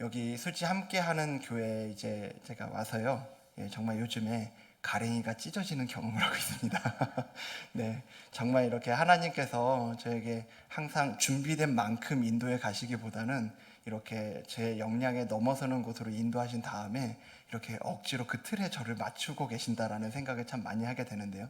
여기 술집 함께하는 교회에 이제 제가 와서요. 정말 요즘에 가랭이가 찢어지는 경험을 하고 있습니다. 네, 정말 이렇게 하나님께서 저에게 항상 준비된 만큼 인도에 가시기보다는 이렇게 제 역량에 넘어서는 곳으로 인도하신 다음에 이렇게 억지로 그 틀에 저를 맞추고 계신다라는 생각을 참 많이 하게 되는데요.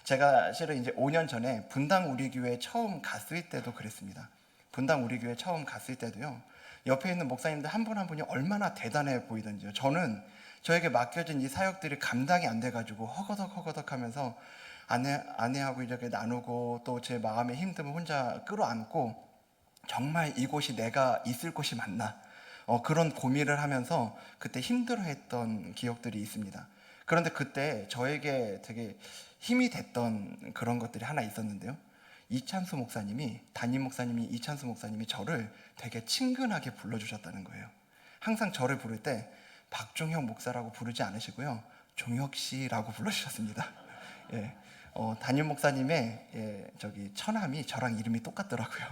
제가 실은 이제 5년 전에 분당 우리 교회 처음 갔을 때도 그랬습니다. 분당 우리 교회 처음 갔을 때도요. 옆에 있는 목사님들 한 분 한 분이 얼마나 대단해 보이던지요. 저는 저에게 맡겨진 이 사역들이 감당이 안 돼가지고 허거덕 하면서 아내하고 이렇게 나누고 또 제 마음의 힘듦을 혼자 끌어안고 정말 이곳이 내가 있을 곳이 맞나 그런 고민을 하면서 그때 힘들어했던 기억들이 있습니다. 그런데 그때 저에게 되게 힘이 됐던 그런 것들이 하나 있었는데요. 담임 목사님이 이찬수 목사님이 저를 되게 친근하게 불러주셨다는 거예요. 항상 저를 부를 때 박종혁 목사라고 부르지 않으시고요. 종혁 씨라고 불러주셨습니다. 예, 담임 목사님의 처남이 저랑 이름이 똑같더라고요.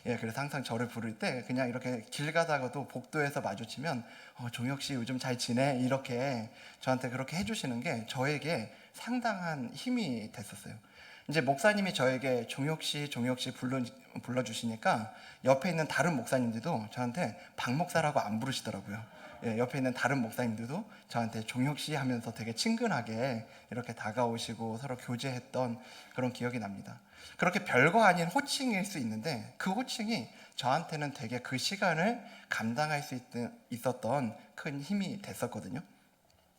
그래서 항상 저를 부를 때 그냥 이렇게 길 가다가도 복도에서 마주치면 종혁 씨 요즘 잘 지내? 이렇게 저한테 그렇게 해주시는 게 저에게 상당한 힘이 됐었어요. 이제 목사님이 저에게 종혁 씨 불러주시니까 옆에 있는 다른 목사님들도 저한테 박 목사라고 안 부르시더라고요. 옆에 있는 다른 목사님들도 저한테 종혁 씨 하면서 되게 친근하게 이렇게 다가오시고 서로 교제했던 그런 기억이 납니다. 그렇게 별거 아닌 호칭일 수 있는데 그 호칭이 저한테는 되게 그 시간을 감당할 수 있었던 큰 힘이 됐었거든요.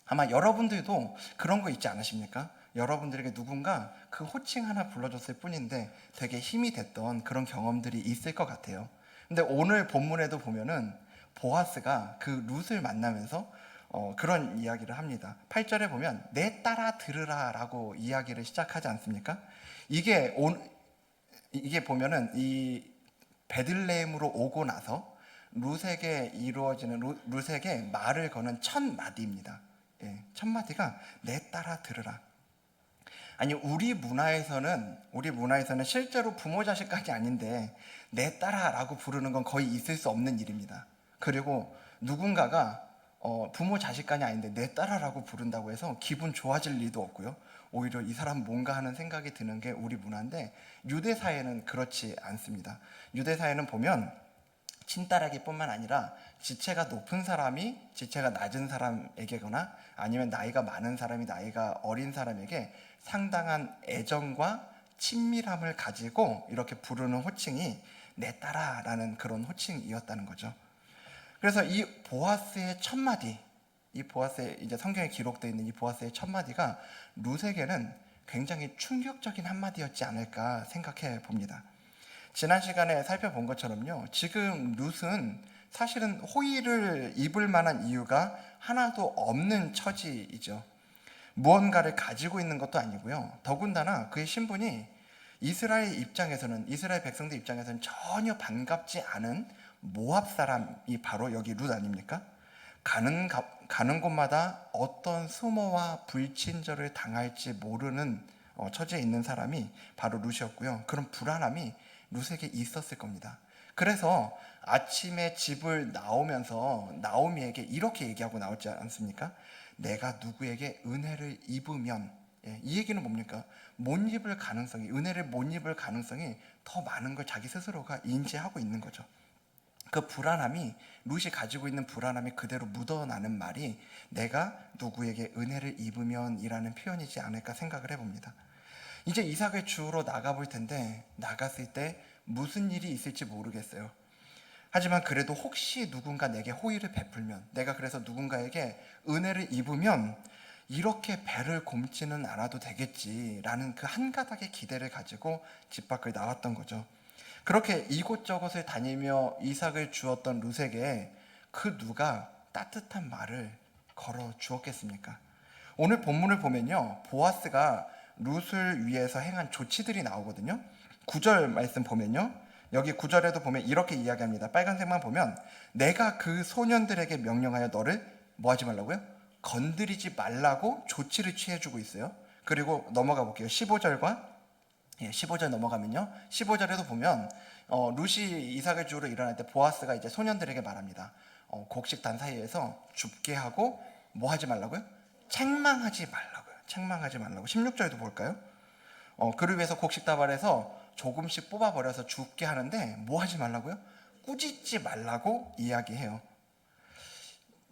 아마 여러분들도 그런 거 있지 않으십니까? 여러분들에게 누군가 그 호칭 하나 불러줬을 뿐인데 되게 힘이 됐던 그런 경험들이 있을 것 같아요. 근데 오늘 본문에도 보면은 보아스가 그 룻을 만나면서 그런 이야기를 합니다. 8절에 보면 내 따라 들으라 라고 이야기를 시작하지 않습니까? 이게 보면은 이 베들레헴으로 오고 나서 룻에게 이루어지는 룻에게 말을 거는 첫 마디입니다. 첫 마디가 내 따라 들으라. 아니 우리 문화에서는 실제로 부모 자식까지 아닌데 내 따라라고 부르는 건 거의 있을 수 없는 일입니다. 그리고 누군가가 부모 자식간이 아닌데 내 따라라고 부른다고 해서 기분 좋아질 리도 없고요. 오히려 이 사람 뭔가 하는 생각이 드는 게 우리 문화인데 유대 사회는 그렇지 않습니다. 유대 사회는 보면 친딸에게뿐만 아니라 지체가 높은 사람이 지체가 낮은 사람에게거나 아니면 나이가 많은 사람이 나이가 어린 사람에게 상당한 애정과 친밀함을 가지고 이렇게 부르는 호칭이 내 딸아라는 그런 호칭이었다는 거죠. 그래서 이 보아스의 첫 마디, 이 보아스의 이제 성경에 기록되어 있는 이 보아스의 첫 마디가 룻에게는 굉장히 충격적인 한마디였지 않을까 생각해 봅니다. 지난 시간에 살펴본 것처럼요, 지금 룻은 사실은 호의를 입을 만한 이유가 하나도 없는 처지이죠. 무언가를 가지고 있는 것도 아니고요. 더군다나 그의 신분이 이스라엘 백성들 입장에서는 전혀 반갑지 않은 모압 사람이 바로 여기 룻 아닙니까? 가는 곳마다 어떤 수모와 불친절을 당할지 모르는 처지에 있는 사람이 바로 룻이었고요. 그런 불안함이 룻에게 있었을 겁니다. 그래서 아침에 집을 나오면서 나오미에게 이렇게 얘기하고 나오지 않습니까? 내가 누구에게 은혜를 입으면, 이 얘기는 뭡니까? 은혜를 못 입을 가능성이 더 많은 걸 자기 스스로가 인지하고 있는 거죠. 그 불안함이, 룻이 가지고 있는 불안함이 그대로 묻어나는 말이 내가 누구에게 은혜를 입으면 이라는 표현이지 않을까 생각을 해봅니다. 이제 이삭을 주우러 나가볼 텐데 나갔을 때 무슨 일이 있을지 모르겠어요. 하지만 그래도 혹시 누군가 내게 호의를 베풀면, 내가 그래서 누군가에게 은혜를 입으면 이렇게 배를 곪지는 않아도 되겠지라는 그 한 가닥의 기대를 가지고 집 밖을 나왔던 거죠. 그렇게 이곳저곳을 다니며 이삭을 주었던 룻에게 그 누가 따뜻한 말을 걸어 주었겠습니까? 오늘 본문을 보면요, 보아스가 룻을 위해서 행한 조치들이 나오거든요. 9절 말씀 보면요, 여기 9절에도 보면 이렇게 이야기합니다. 빨간색만 보면 내가 그 소년들에게 명령하여 너를 뭐 하지 말라고요? 건드리지 말라고 조치를 취해주고 있어요. 그리고 넘어가 볼게요. 15절 넘어가면요, 15절에도 보면 루시 이삭을 주우러 일어날 때 보아스가 이제 소년들에게 말합니다. 곡식단 사이에서 줍게 하고 뭐 하지 말라고요? 책망하지 말라고요. 책망하지 말라고. 16절도 볼까요? 그를 위해서 곡식다발에서 조금씩 뽑아버려서 줍게 하는데 뭐 하지 말라고요? 꾸짖지 말라고 이야기해요.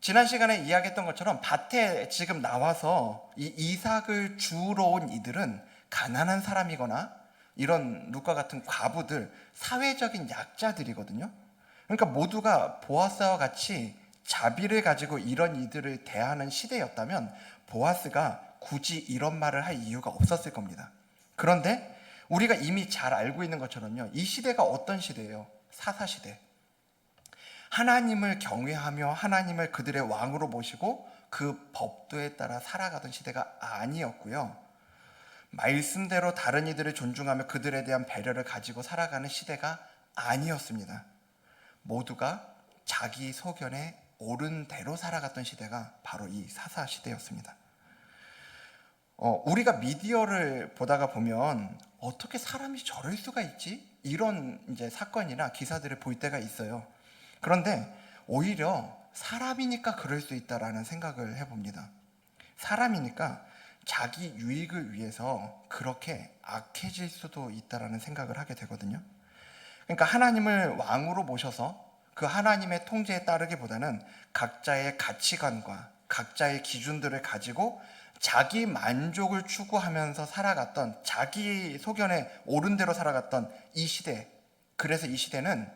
지난 시간에 이야기했던 것처럼 밭에 지금 나와서 이 이삭을 주우러 온 이들은 가난한 사람이거나 이런 룻과 같은 과부들, 사회적인 약자들이거든요. 그러니까 모두가 보아스와 같이 자비를 가지고 이런 이들을 대하는 시대였다면 보아스가 굳이 이런 말을 할 이유가 없었을 겁니다. 그런데 우리가 이미 잘 알고 있는 것처럼요, 이 시대가 어떤 시대예요? 사사시대. 하나님을 경외하며 하나님을 그들의 왕으로 모시고 그 법도에 따라 살아가던 시대가 아니었고요, 말씀대로 다른 이들을 존중하며 그들에 대한 배려를 가지고 살아가는 시대가 아니었습니다. 모두가 자기 소견에 옳은 대로 살아갔던 시대가 바로 이 사사 시대였습니다. 우리가 미디어를 보다가 보면 어떻게 사람이 저럴 수가 있지? 이런 이제 사건이나 기사들을 볼 때가 있어요. 그런데 오히려 사람이니까 그럴 수 있다라는 생각을 해봅니다. 사람이니까 자기 유익을 위해서 그렇게 악해질 수도 있다라는 생각을 하게 되거든요. 그러니까 하나님을 왕으로 모셔서 그 하나님의 통제에 따르기보다는 각자의 가치관과 각자의 기준들을 가지고 자기 만족을 추구하면서 살아갔던, 자기 소견에 옳은 대로 살아갔던 이 시대. 그래서 이 시대는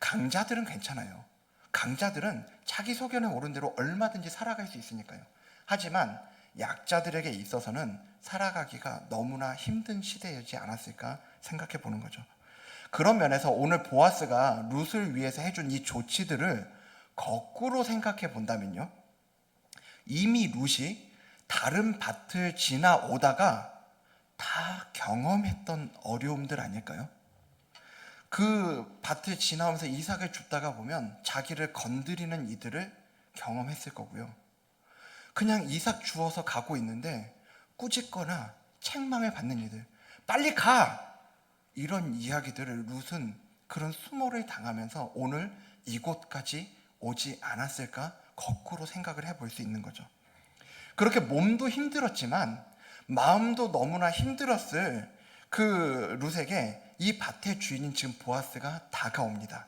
강자들은 괜찮아요. 강자들은 자기 소견에 옳은 대로 얼마든지 살아갈 수 있으니까요. 하지만 약자들에게 있어서는 살아가기가 너무나 힘든 시대이지 않았을까 생각해 보는 거죠. 그런 면에서 오늘 보아스가 룻을 위해서 해준 이 조치들을 거꾸로 생각해 본다면요, 이미 룻이 다른 밭을 지나오다가 다 경험했던 어려움들 아닐까요? 그 밭을 지나오면서 이삭을 줍다가 보면 자기를 건드리는 이들을 경험했을 거고요, 그냥 이삭 주워서 가고 있는데 꾸짖거나 책망을 받는 이들, 빨리 가! 이런 이야기들을 룻은 그런 수모를 당하면서 오늘 이곳까지 오지 않았을까 거꾸로 생각을 해볼 수 있는 거죠. 그렇게 몸도 힘들었지만 마음도 너무나 힘들었을 그 룻에게 이 밭의 주인인 지금 보아스가 다가옵니다.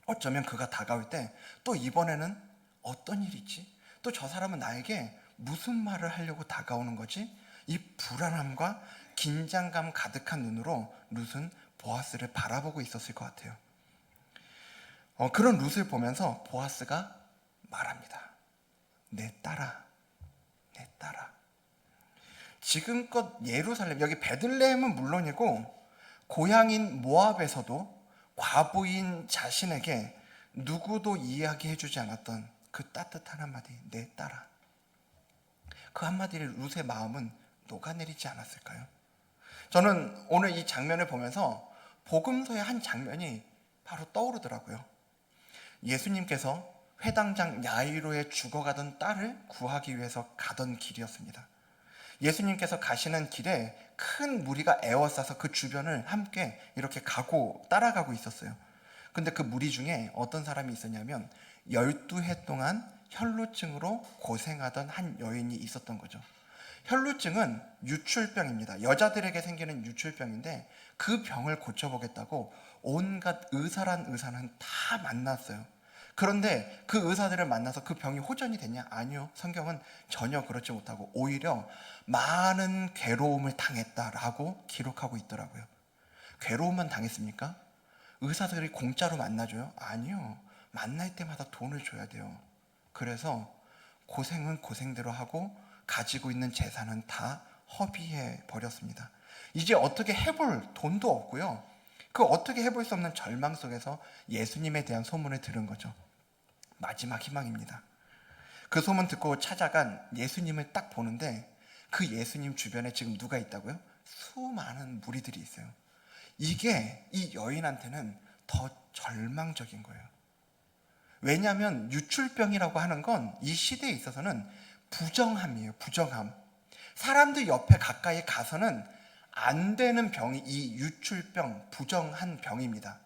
어쩌면 그가 다가올 때 또 이번에는 어떤 일이 있지? 또 저 사람은 나에게 무슨 말을 하려고 다가오는 거지? 이 불안함과 긴장감 가득한 눈으로 룻은 보아스를 바라보고 있었을 것 같아요. 그런 룻을 보면서 보아스가 말합니다. 내 딸아, 내 딸아. 지금껏 예루살렘, 여기 베들레헴은 물론이고 고향인 모압에서도 과부인 자신에게 누구도 이야기해주지 않았던 그 따뜻한 한마디, 내 딸아. 그 한마디를 룻의 마음은 녹아내리지 않았을까요? 저는 오늘 이 장면을 보면서 복음서의 한 장면이 바로 떠오르더라고요. 예수님께서 회당장 야이로의 죽어가던 딸을 구하기 위해서 가던 길이었습니다. 예수님께서 가시는 길에 큰 무리가 에워싸서 그 주변을 함께 이렇게 따라가고 있었어요. 근데 그 무리 중에 어떤 사람이 있었냐면 12해 동안 혈루증으로 고생하던 한 여인이 있었던 거죠. 혈루증은 유출병입니다. 여자들에게 생기는 유출병인데 그 병을 고쳐보겠다고 온갖 의사는 다 만났어요. 그런데 그 의사들을 만나서 그 병이 호전이 됐냐? 아니요. 성경은 전혀 그렇지 못하고 오히려 많은 괴로움을 당했다라고 기록하고 있더라고요. 괴로움만 당했습니까? 의사들이 공짜로 만나줘요? 아니요. 만날 때마다 돈을 줘야 돼요. 그래서 고생은 고생대로 하고 가지고 있는 재산은 다 허비해 버렸습니다. 이제 어떻게 해볼 돈도 없고요. 그 어떻게 해볼 수 없는 절망 속에서 예수님에 대한 소문을 들은 거죠. 마지막 희망입니다. 그 소문 듣고 찾아간 예수님을 딱 보는데 그 예수님 주변에 지금 누가 있다고요? 수많은 무리들이 있어요. 이게 이 여인한테는 더 절망적인 거예요. 왜냐하면 유출병이라고 하는 건 이 시대에 있어서는 부정함이에요. 부정함. 사람들 옆에 가까이 가서는 안 되는 병이 이 유출병, 부정한 병입니다.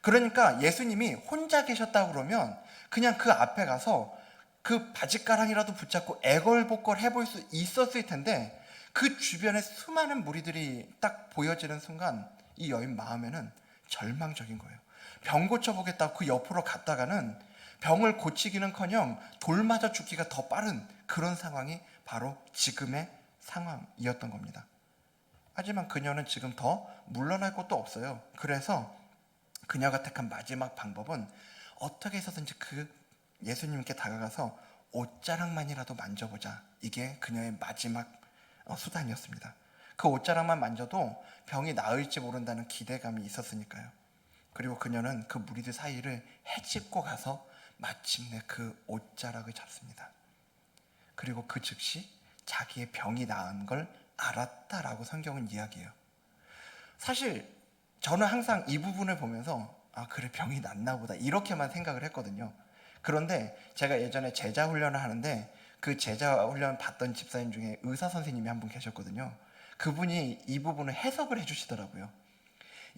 그러니까 예수님이 혼자 계셨다고 그러면 그냥 그 앞에 가서 그 바짓가랑이라도 붙잡고 애걸복걸 해볼 수 있었을 텐데, 그 주변에 수많은 무리들이 딱 보여지는 순간 이 여인 마음에는 절망적인 거예요. 병 고쳐보겠다고 그 옆으로 갔다가는 병을 고치기는커녕 돌 맞아 죽기가 더 빠른 그런 상황이 바로 지금의 상황이었던 겁니다. 하지만 그녀는 지금 더 물러날 곳도 없어요. 그래서 그녀가 택한 마지막 방법은 어떻게 해서든지 그 예수님께 다가가서 옷자락만이라도 만져보자. 이게 그녀의 마지막 수단이었습니다. 그 옷자락만 만져도 병이 나을지 모른다는 기대감이 있었으니까요. 그리고 그녀는 그 무리들 사이를 헤집고 가서 마침내 그 옷자락을 잡습니다. 그리고 그 즉시 자기의 병이 나은 걸 알았다라고 성경은 이야기해요. 사실 저는 항상 이 부분을 보면서 그래, 병이 낫나 보다 이렇게만 생각을 했거든요. 그런데 제가 예전에 제자 훈련을 하는데 그 제자 훈련 받던 집사님 중에 의사 선생님이 한 분 계셨거든요. 그분이 이 부분을 해석을 해주시더라고요.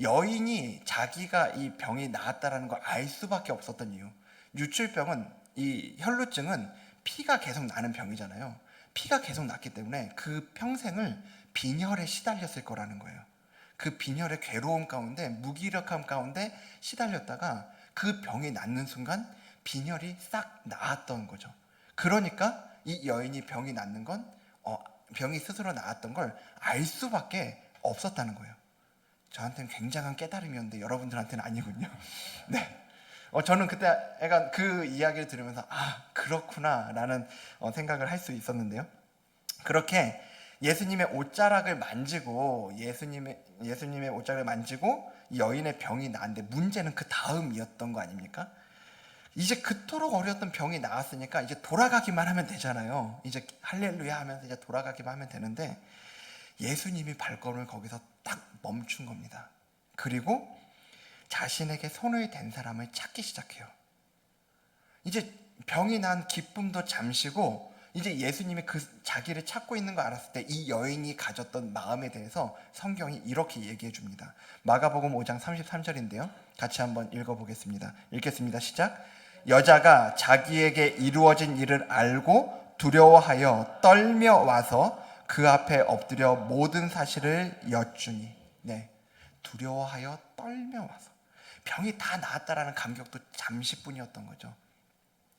여인이 자기가 이 병이 나았다라는 걸 알 수밖에 없었던 이유, 유출병은, 이 혈루증은 피가 계속 나는 병이잖아요. 피가 계속 났기 때문에 그 평생을 빈혈에 시달렸을 거라는 거예요. 그 빈혈의 괴로움 가운데, 무기력함 가운데 시달렸다가 그 병이 낫는 순간 빈혈이 싹 나았던 거죠. 그러니까 이 여인이 병이 낫는 건 병이 스스로 나았던 걸 알 수밖에 없었다는 거예요. 저한테는 굉장한 깨달음이었는데 여러분들한테는 아니군요. 네. 저는 그때 약간 그 이야기를 들으면서 그렇구나라는 생각을 할 수 있었는데요. 그렇게 예수님의 옷자락을 만지고 예수님의 옷자락을 만지고 여인의 병이 나았는데, 문제는 그 다음이었던 거 아닙니까? 이제 그토록 어려웠던 병이 나았으니까 이제 돌아가기만 하면 되잖아요. 이제 할렐루야 하면서 이제 돌아가기만 하면 되는데, 예수님이 발걸음을 거기서 딱 멈춘 겁니다. 그리고 자신에게 손을 댄 사람을 찾기 시작해요. 이제 병이 난 기쁨도 잠시고, 이제 예수님이 그 자기를 찾고 있는 거 알았을 때 이 여인이 가졌던 마음에 대해서 성경이 이렇게 얘기해 줍니다. 마가복음 5장 33절인데요. 같이 한번 읽어보겠습니다. 읽겠습니다. 시작. 여자가 자기에게 이루어진 일을 알고 두려워하여 떨며 와서 그 앞에 엎드려 모든 사실을 여쭈니. 네, 두려워하여 떨며 와서 병이 다 나았다라는 감격도 잠시뿐이었던 거죠.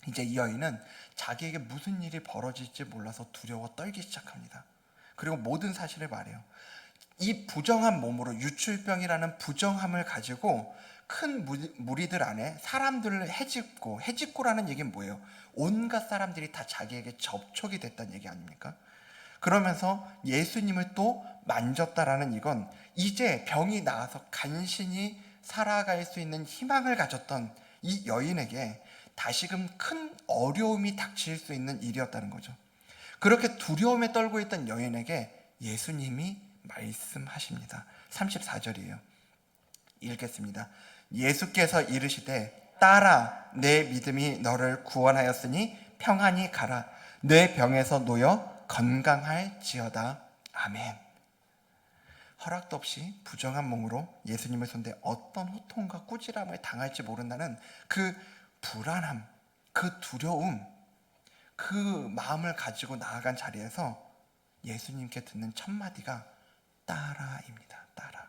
이제 이 여인은 자기에게 무슨 일이 벌어질지 몰라서 두려워 떨기 시작합니다. 그리고 모든 사실을 말해요. 이 부정한 몸으로, 유출병이라는 부정함을 가지고 큰 무리들 안에 사람들을 해집고라는 얘기는 뭐예요? 온갖 사람들이 다 자기에게 접촉이 됐다는 얘기 아닙니까? 그러면서 예수님을 또 만졌다라는 이건 이제 병이 나아서 간신히 살아갈 수 있는 희망을 가졌던 이 여인에게 다시금 큰 어려움이 닥칠 수 있는 일이었다는 거죠. 그렇게 두려움에 떨고 있던 여인에게 예수님이 말씀하십니다. 34절이에요. 읽겠습니다. 예수께서 이르시되 딸아, 내 믿음이 너를 구원하였으니 평안히 가라. 내 병에서 놓여 건강할지어다. 아멘. 허락도 없이 부정한 몸으로 예수님을 손대 어떤 호통과 꾸지람을 당할지 모른다는 그 불안함, 그 두려움, 그 마음을 가지고 나아간 자리에서 예수님께 듣는 첫 마디가 따라입니다. 따라.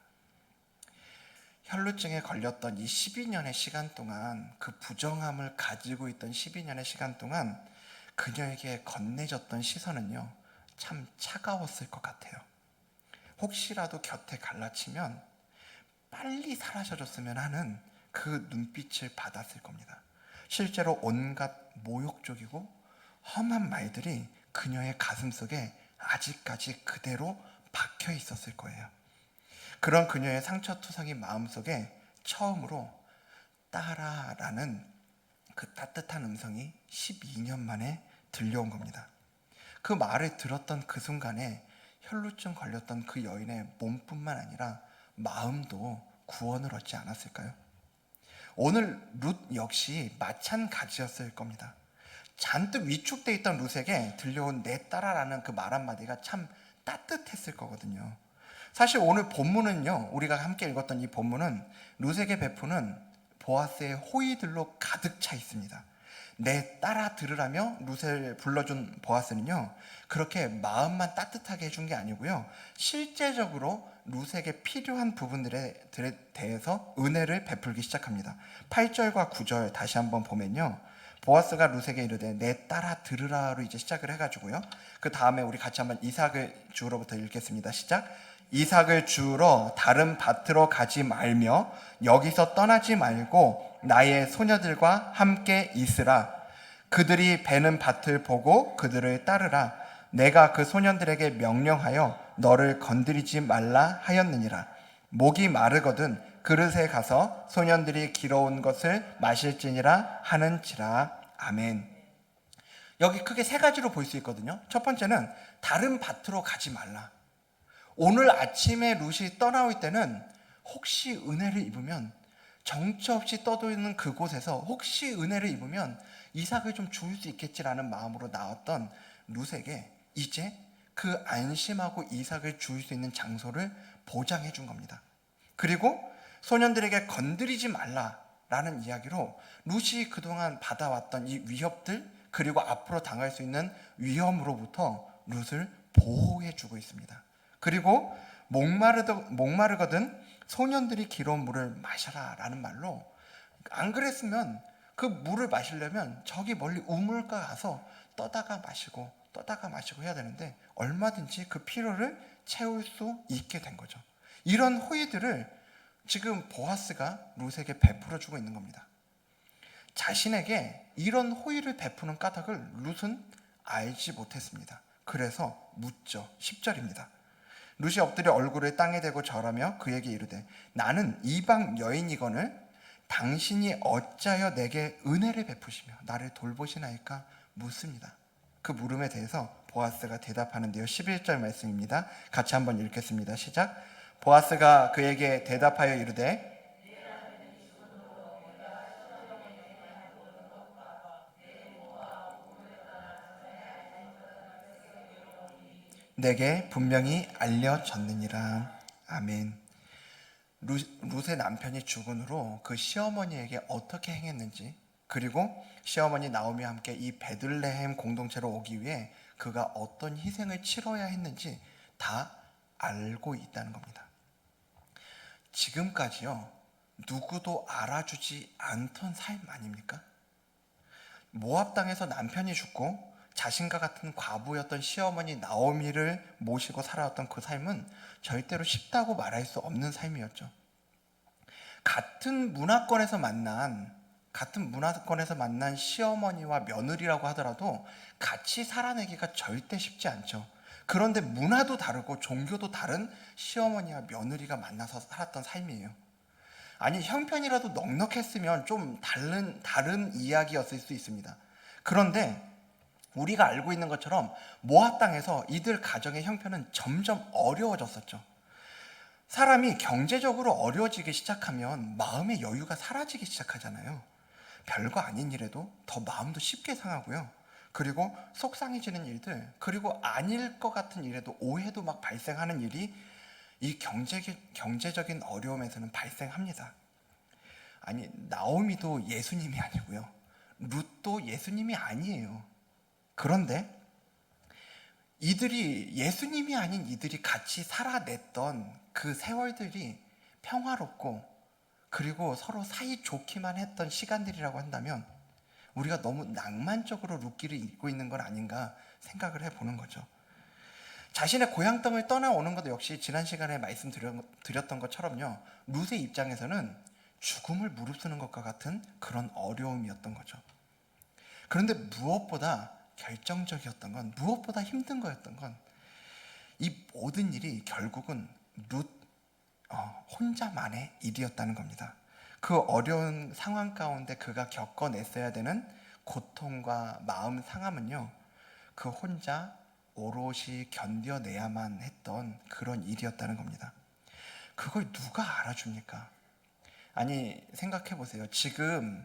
혈루증에 걸렸던 이 12년의 시간 동안, 그 부정함을 가지고 있던 12년의 시간 동안 그녀에게 건네졌던 시선은요, 참 차가웠을 것 같아요. 혹시라도 곁에 갈라치면 빨리 사라져줬으면 하는 그 눈빛을 받았을 겁니다. 실제로 온갖 모욕적이고 험한 말들이 그녀의 가슴속에 아직까지 그대로 박혀 있었을 거예요. 그런 그녀의 상처투성이 마음속에 처음으로 딸아라는 그 따뜻한 음성이 12년 만에 들려온 겁니다. 그 말을 들었던 그 순간에 혈루증 걸렸던 그 여인의 몸뿐만 아니라 마음도 구원을 얻지 않았을까요? 오늘 룻 역시 마찬가지였을 겁니다. 잔뜩 위축돼 있던 룻에게 들려온 내 딸아라는 그 말 한마디가 참 따뜻했을 거거든요. 사실 오늘 본문은요, 우리가 함께 읽었던 이 본문은 룻에게 베푸는 보아스의 호의들로 가득 차 있습니다. 내 딸아 들으라며 룻을 불러준 보아스는요, 그렇게 마음만 따뜻하게 해준 게 아니고요, 실제적으로 룻에게 필요한 부분들에 대해서 은혜를 베풀기 시작합니다. 8절과 9절 다시 한번 보면요, 보아스가 룻에게 이르되 내 딸아 들으라로 이제 시작을 해가지고요, 그 다음에 우리 같이 한번 이삭을 주우러부터 읽겠습니다. 시작. 이삭을 주우러 다른 밭으로 가지 말며 여기서 떠나지 말고 나의 소녀들과 함께 있으라. 그들이 베는 밭을 보고 그들을 따르라. 내가 그 소년들에게 명령하여 너를 건드리지 말라 하였느니라. 목이 마르거든 그릇에 가서 소년들이 길어온 것을 마실지니라 하는지라. 아멘. 여기 크게 세 가지로 볼 수 있거든요. 첫 번째는 다른 밭으로 가지 말라. 오늘 아침에 룻이 떠나올 때는 혹시 은혜를 입으면, 정처 없이 떠도는 그곳에서 혹시 은혜를 입으면 이삭을 좀 주울 수 있겠지라는 마음으로 나왔던 룻에게 이제 그 안심하고 이삭을 주울 수 있는 장소를 보장해 준 겁니다. 그리고 소년들에게 건드리지 말라라는 이야기로 룻이 그동안 받아왔던 이 위협들, 그리고 앞으로 당할 수 있는 위험으로부터 룻을 보호해 주고 있습니다. 그리고 목마르거든 소년들이 길어온 물을 마셔라 라는 말로, 안 그랬으면 그 물을 마시려면 저기 멀리 우물가 가서 떠다가 마시고 해야 되는데 얼마든지 그 필요를 채울 수 있게 된 거죠. 이런 호의들을 지금 보아스가 룻에게 베풀어 주고 있는 겁니다. 자신에게 이런 호의를 베푸는 까닭을 룻은 알지 못했습니다. 그래서 묻죠. 10절입니다. 룻이 엎드려 얼굴을 땅에 대고 절하며 그에게 이르되 나는 이방 여인이거늘 당신이 어찌하여 내게 은혜를 베푸시며 나를 돌보시나이까 묻습니다. 그 물음에 대해서 보아스가 대답하는데요, 11절 말씀입니다. 같이 한번 읽겠습니다. 시작. 보아스가 그에게 대답하여 이르되 내게 분명히 알려졌느니라. 아멘. 룻의 남편이 죽은 후로 그 시어머니에게 어떻게 행했는지, 그리고 시어머니 나오미와 함께 이 베들레헴 공동체로 오기 위해 그가 어떤 희생을 치러야 했는지 다 알고 있다는 겁니다. 지금까지요, 누구도 알아주지 않던 삶 아닙니까? 모압 땅에서 남편이 죽고 자신과 같은 과부였던 시어머니 나오미를 모시고 살아왔던 그 삶은 절대로 쉽다고 말할 수 없는 삶이었죠. 같은 문화권에서 만난 시어머니와 며느리라고 하더라도 같이 살아내기가 절대 쉽지 않죠. 그런데 문화도 다르고 종교도 다른 시어머니와 며느리가 만나서 살았던 삶이에요. 아니, 형편이라도 넉넉했으면 좀 다른 이야기였을 수 있습니다. 그런데 우리가 알고 있는 것처럼 모압 땅에서 이들 가정의 형편은 점점 어려워졌었죠. 사람이 경제적으로 어려워지기 시작하면 마음의 여유가 사라지기 시작하잖아요. 별거 아닌 일에도 더 마음도 쉽게 상하고요. 그리고 속상해지는 일들, 그리고 아닐 것 같은 일에도 오해도 막 발생하는 일이 이 경제적인 어려움에서는 발생합니다. 아니, 나오미도 예수님이 아니고요, 룻도 예수님이 아니에요. 그런데 예수님이 아닌 이들이 같이 살아냈던 그 세월들이 평화롭고 그리고 서로 사이 좋기만 했던 시간들이라고 한다면 우리가 너무 낭만적으로 룻기를 읽고 있는 건 아닌가 생각을 해보는 거죠. 자신의 고향 땅을 떠나오는 것도 역시 지난 시간에 말씀드렸던 것처럼요, 룻의 입장에서는 죽음을 무릅쓰는 것과 같은 그런 어려움이었던 거죠. 그런데 무엇보다 결정적이었던 건, 무엇보다 힘든 거였던 건, 이 모든 일이 결국은 룻 혼자만의 일이었다는 겁니다. 그 어려운 상황 가운데 그가 겪어냈어야 되는 고통과 마음 상함은요, 그 혼자 오롯이 견뎌내야만 했던 그런 일이었다는 겁니다. 그걸 누가 알아줍니까? 아니, 생각해 보세요. 지금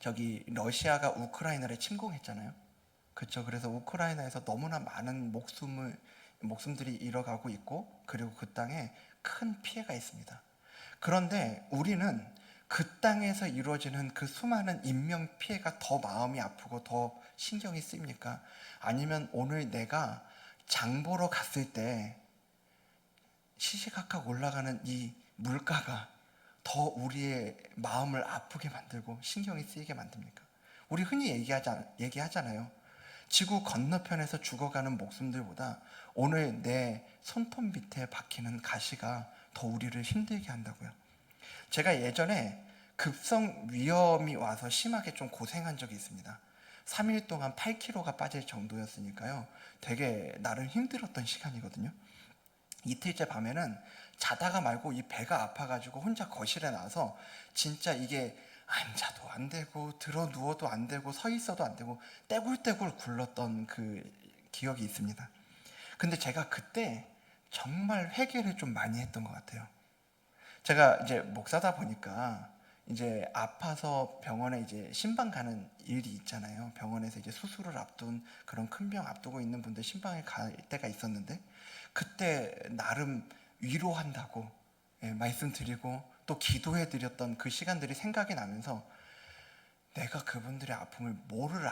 저기 러시아가 우크라이나를 침공했잖아요. 그렇죠. 그래서 우크라이나에서 너무나 많은 목숨을 목숨들이 잃어가고 있고, 그리고 그 땅에 큰 피해가 있습니다. 그런데 우리는 그 땅에서 이루어지는 그 수많은 인명 피해가 더 마음이 아프고 더 신경이 쓰입니까? 아니면 오늘 내가 장 보러 갔을 때 시시각각 올라가는 이 물가가 더 우리의 마음을 아프게 만들고 신경이 쓰이게 만듭니까? 우리 흔히 얘기하잖아요. 지구 건너편에서 죽어가는 목숨들보다 오늘 내 손톱 밑에 박히는 가시가 더 우리를 힘들게 한다고요. 제가 예전에 급성 위염이 와서 심하게 좀 고생한 적이 있습니다. 3일 동안 8kg가 빠질 정도였으니까요. 되게 나름 힘들었던 시간이거든요. 이틀째 밤에는 자다가 말고 이 배가 아파가지고 혼자 거실에 나와서 진짜 이게 앉아도 안 되고 들어 누워도 안 되고 서 있어도 안 되고 떼굴떼굴 굴렀던 그 기억이 있습니다. 근데 제가 그때 정말 회개를 좀 많이 했던 것 같아요. 제가 이제 목사다 보니까 이제 아파서 병원에 이제 신방 가는 일이 있잖아요. 병원에서 이제 수술을 앞둔 그런 큰 병 앞두고 있는 분들 신방에 갈 때가 있었는데, 그때 나름 위로한다고 말씀드리고 또 기도해 드렸던 그 시간들이 생각이 나면서, 내가 그분들의 아픔을 뭘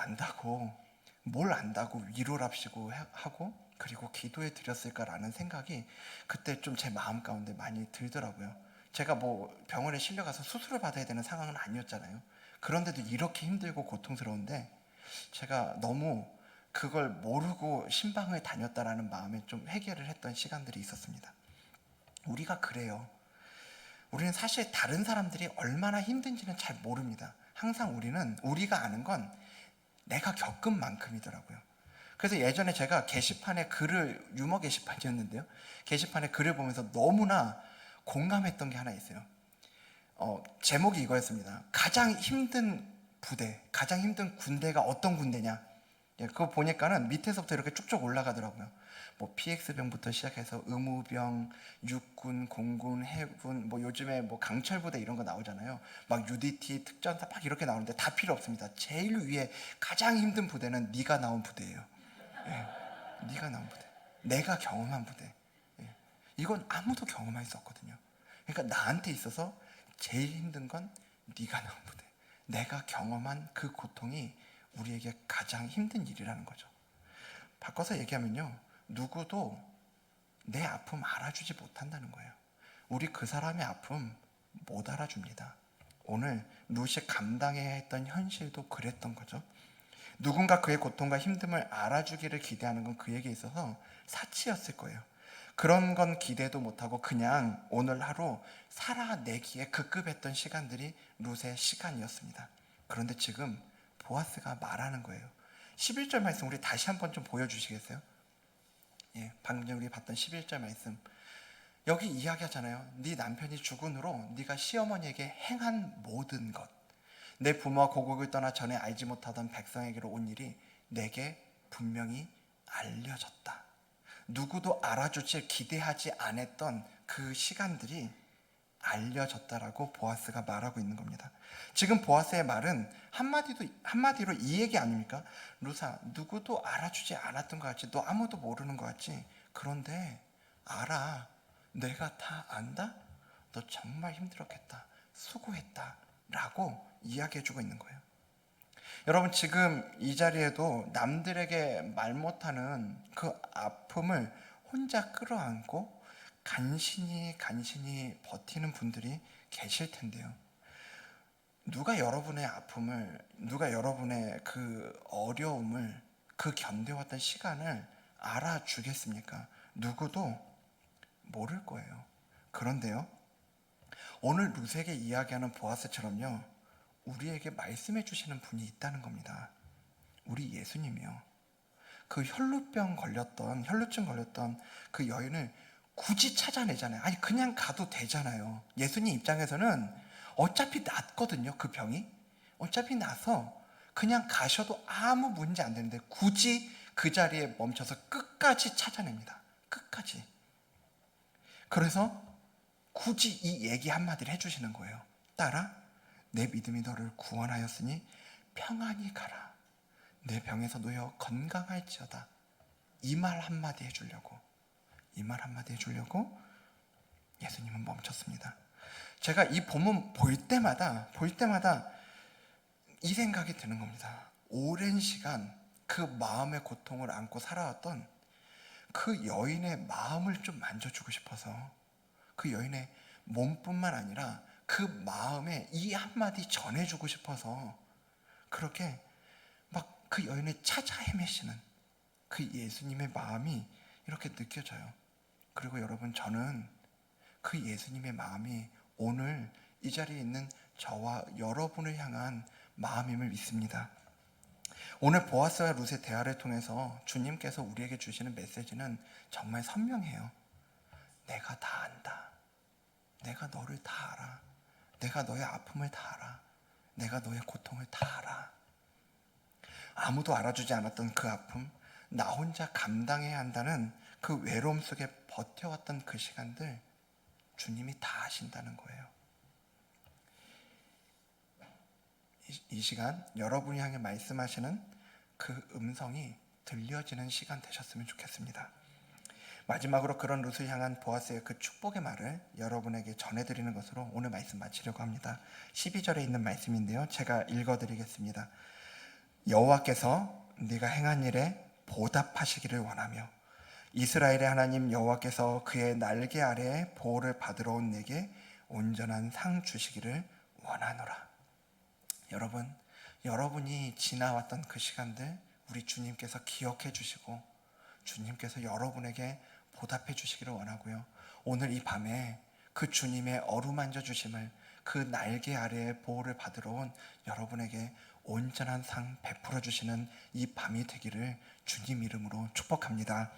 안다고 위로랍시고 하고 그리고 기도해 드렸을까라는 생각이 그때 좀 제 마음 가운데 많이 들더라고요. 제가 뭐 병원에 실려가서 수술을 받아야 되는 상황은 아니었잖아요. 그런데도 이렇게 힘들고 고통스러운데 제가 너무 그걸 모르고 신방을 다녔다라는 마음에 좀 회개를 했던 시간들이 있었습니다. 우리가 그래요. 우리는 사실 다른 사람들이 얼마나 힘든지는 잘 모릅니다. 항상 우리가 아는 건 내가 겪은 만큼이더라고요. 그래서 예전에 제가 게시판에 유머 게시판이었는데요. 게시판에 글을 보면서 너무나 공감했던 게 하나 있어요. 제목이 이거였습니다. 가장 힘든 군대가 어떤 군대냐? 그거 보니까는 밑에서부터 이렇게 쭉쭉 올라가더라고요. 뭐 PX병부터 시작해서 의무병, 육군, 공군, 해군, 뭐 요즘에 뭐 강철부대 이런 거 나오잖아요. 막 UDT, 특전사 막 이렇게 나오는데 다 필요 없습니다. 제일 위에 가장 힘든 부대는 네가 나온 부대예요. 예, 네가 나온 부대, 내가 경험한 부대. 예, 이건 아무도 경험할 수 없거든요. 그러니까 나한테 있어서 제일 힘든 건 네가 나온 부대, 내가 경험한 그 고통이 우리에게 가장 힘든 일이라는 거죠. 바꿔서 얘기하면요, 누구도 내 아픔 알아주지 못한다는 거예요. 우리 그 사람의 아픔 못 알아줍니다. 오늘 루시 감당해야 했던 현실도 그랬던 거죠. 누군가 그의 고통과 힘듦을 알아주기를 기대하는 건 그에게 있어서 사치였을 거예요. 그런 건 기대도 못하고 그냥 오늘 하루 살아내기에 급급했던 시간들이 룻의 시간이었습니다. 그런데 지금 보아스가 말하는 거예요. 11절 말씀 우리 다시 한번 좀 보여주시겠어요? 예, 방금 전에 우리 봤던 11절 말씀. 여기 이야기하잖아요. 네 남편이 죽은 후로 네가 시어머니에게 행한 모든 것, 내 부모와 고국을 떠나 전에 알지 못하던 백성에게로 온 일이 내게 분명히 알려졌다. 누구도 알아주길 기대하지 않았던 그 시간들이 알려졌다라고 보아스가 말하고 있는 겁니다. 지금 보아스의 말은 한마디로 이 얘기 아닙니까? 루사, 누구도 알아주지 않았던 것 같지? 너 아무도 모르는 것 같지? 그런데 알아. 내가 다 안다? 너 정말 힘들었겠다. 수고했다. 라고 이야기해주고 있는 거예요. 여러분, 지금 이 자리에도 남들에게 말 못하는 그 아픔을 혼자 끌어안고 간신히 버티는 분들이 계실 텐데요. 누가 여러분의 아픔을, 누가 여러분의 그 어려움을, 그 견뎌왔던 시간을 알아주겠습니까? 누구도 모를 거예요. 그런데요, 오늘 룻에게 이야기하는 보아스처럼요, 우리에게 말씀해 주시는 분이 있다는 겁니다. 우리 예수님이요. 그 혈루증 걸렸던 그 여인을 굳이 찾아내잖아요. 아니, 그냥 가도 되잖아요. 예수님 입장에서는 어차피 낫거든요. 그 병이 어차피 나서 그냥 가셔도 아무 문제 안 되는데 굳이 그 자리에 멈춰서 끝까지 찾아냅니다. 끝까지. 그래서 굳이 이 얘기 한마디를 해주시는 거예요. 딸아, 내 믿음이 너를 구원하였으니 평안히 가라. 내 병에서 놓여 건강할지어다. 이 말 한마디 해주려고. 이 말 한마디 해주려고 예수님은 멈췄습니다. 제가 이 본문 볼 때마다 이 생각이 드는 겁니다. 오랜 시간 그 마음의 고통을 안고 살아왔던 그 여인의 마음을 좀 만져주고 싶어서, 그 여인의 몸뿐만 아니라 그 마음에 이 한마디 전해주고 싶어서 그렇게 막 그 여인을 찾아 헤매시는 그 예수님의 마음이 이렇게 느껴져요. 그리고 여러분, 저는 그 예수님의 마음이 오늘 이 자리에 있는 저와 여러분을 향한 마음임을 믿습니다. 오늘 보아스와 룻의 대화를 통해서 주님께서 우리에게 주시는 메시지는 정말 선명해요. 내가 다 안다. 내가 너를 다 알아. 내가 너의 아픔을 다 알아. 내가 너의 고통을 다 알아. 아무도 알아주지 않았던 그 아픔, 나 혼자 감당해야 한다는 그 외로움 속에 버텨왔던 그 시간들, 주님이 다 아신다는 거예요. 이 시간 여러분이 향해 말씀하시는 그 음성이 들려지는 시간 되셨으면 좋겠습니다. 마지막으로 그런 룻을 향한 보아스의 그 축복의 말을 여러분에게 전해드리는 것으로 오늘 말씀 마치려고 합니다. 12절에 있는 말씀인데요, 제가 읽어드리겠습니다. 여호와께서 네가 행한 일에 보답하시기를 원하며 이스라엘의 하나님 여호와께서 그의 날개 아래에 보호를 받으러 온 내게 온전한 상 주시기를 원하노라. 여러분, 여러분이 지나왔던 그 시간들 우리 주님께서 기억해 주시고 주님께서 여러분에게 보답해 주시기를 원하고요. 오늘 이 밤에 그 주님의 어루만져 주심을, 그 날개 아래에 보호를 받으러 온 여러분에게 온전한 상 베풀어 주시는 이 밤이 되기를 주님 이름으로 축복합니다.